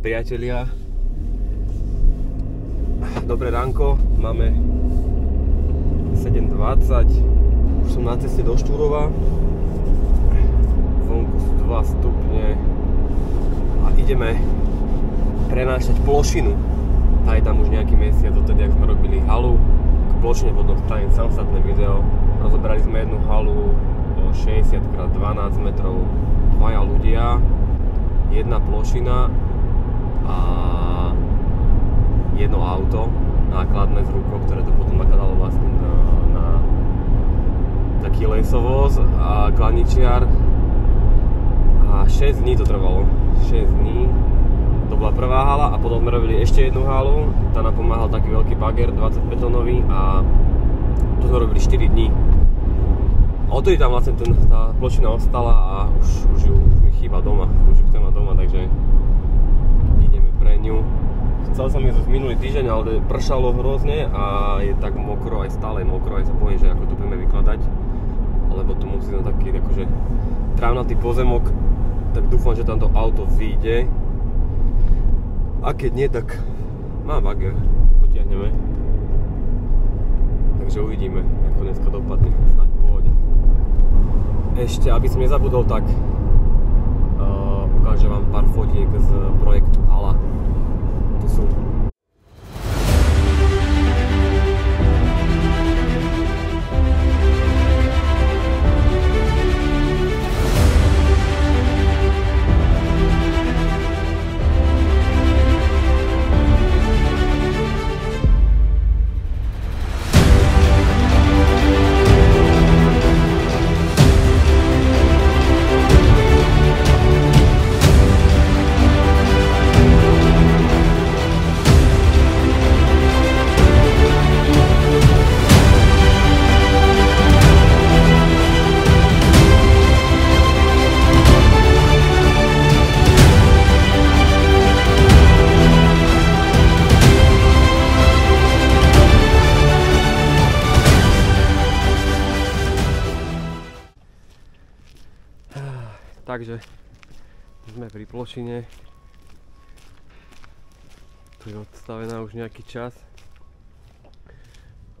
priatelia, dobré ránko, máme 7:20, už som na ceste do Štúrova, vonku sú 2 stupne a ideme prenášať plošinu. Tá je tam už nejaký mesiac, odtedy, ak sme robili halu k plošine, potom spravím samostatné video. Rozoberali sme jednu halu 60x12 metrov, 2 ľudia, jedna plošina a jedno auto nákladné z rukou, ktoré to potom nakladalo vlastne na taký lesovoz a klaničiar. A 6 dní to trvalo, 6 dní. To bola prvá hala a potom sme robili ešte jednu halu, tá nám pomáhal taký veľký bager 20 tónový a to sme robili 4 dní. A odtedy tam vlastne tá plošina ostala a už mi chýba doma, už ju chcem mať doma, takže ideme pre ňu. Chcel som ísť minulý týždeň, ale pršalo hrozne a je tak mokro, aj stále mokro, aj sa bojím, že ako to budeme vykladať, lebo tu musí na taký akože trávnatý pozemok, tak dúfam, že tamto auto vyjde. A keď nie, tak mám bager, potiahneme. Takže uvidíme, ako dneska dopadne, snáď v pohode. Ešte, aby som nezabudol, tak ukážem vám pár fotiek z projektu Hala. To sú takže sme pri plošine. Tu je odstavená už nejaký čas.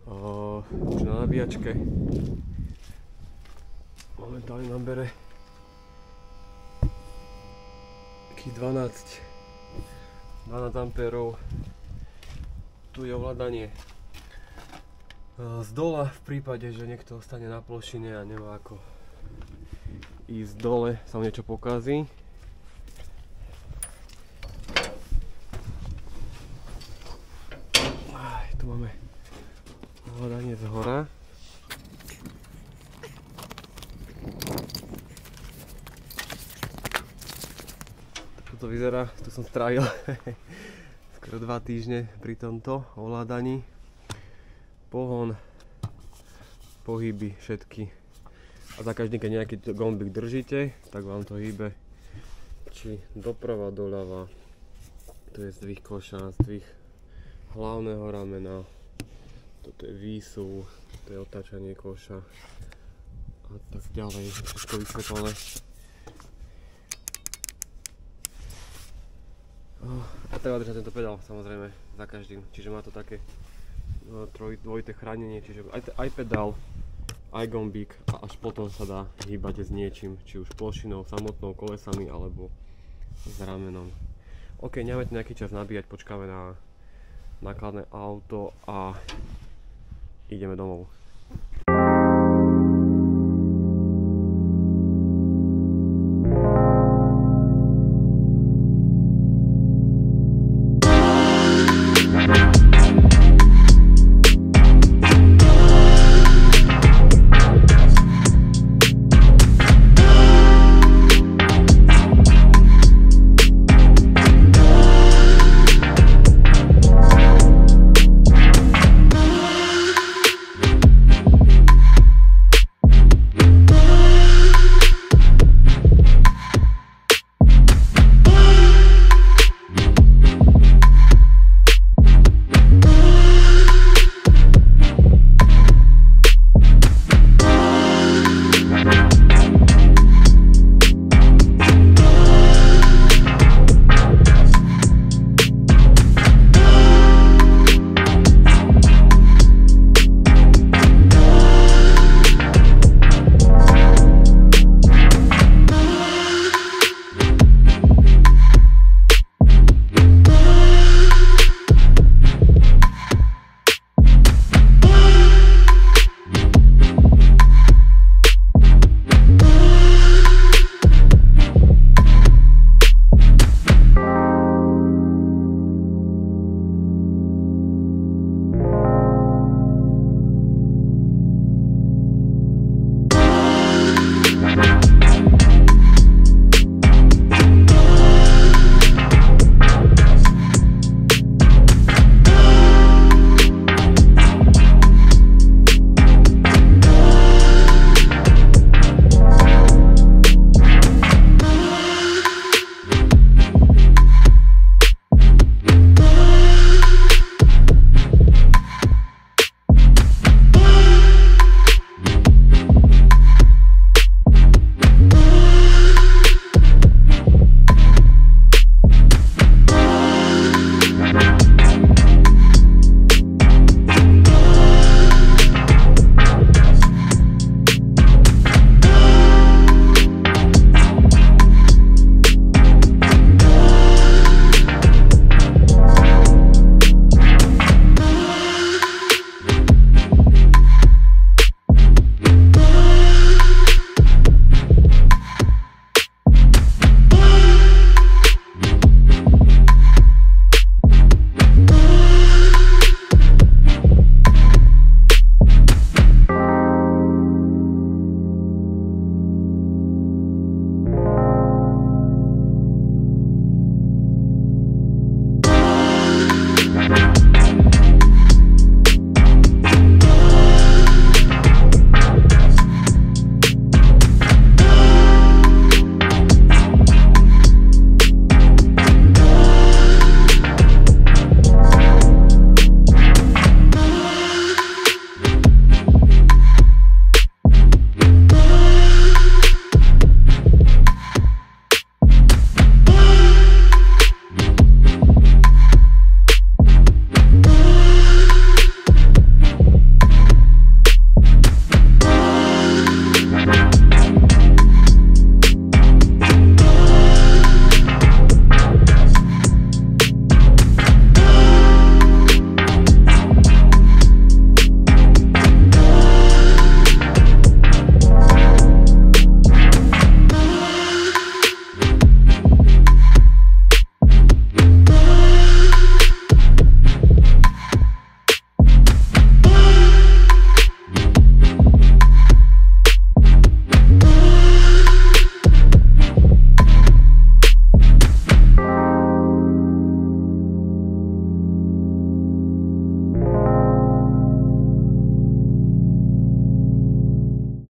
Už na nabíjačke. Momentálne nám bere takých 12 ampérov. Tu je ovládanie z dola v prípade, že niekto ostane na plošine a nemá ako ísť dole, sa mu niečo pokazí. Tu máme ovládanie z hora. Takto to vyzerá, tu som strávil skoro 2 týždne pri tomto ovládaní. Pohon, pohyby všetky. A za každý, keď nejaký gombík držíte, tak vám to hýbe či doprava, doľava. Tu je zdvih koša, zdvih hlavného ramena. Toto je výsuv, to je otáčanie koša a tak ďalej. Všetko vysvetlené. A treba držať tento pedál samozrejme za každým. Čiže má to také dvojité chránenie, čiže aj pedál, aj gombík a až potom sa dá hýbať s niečím, či už plošinou, samotnou, kolesami alebo s ramenom. OK, nemáme nejaký čas nabíjať, počkáme na nákladné auto a ideme domov.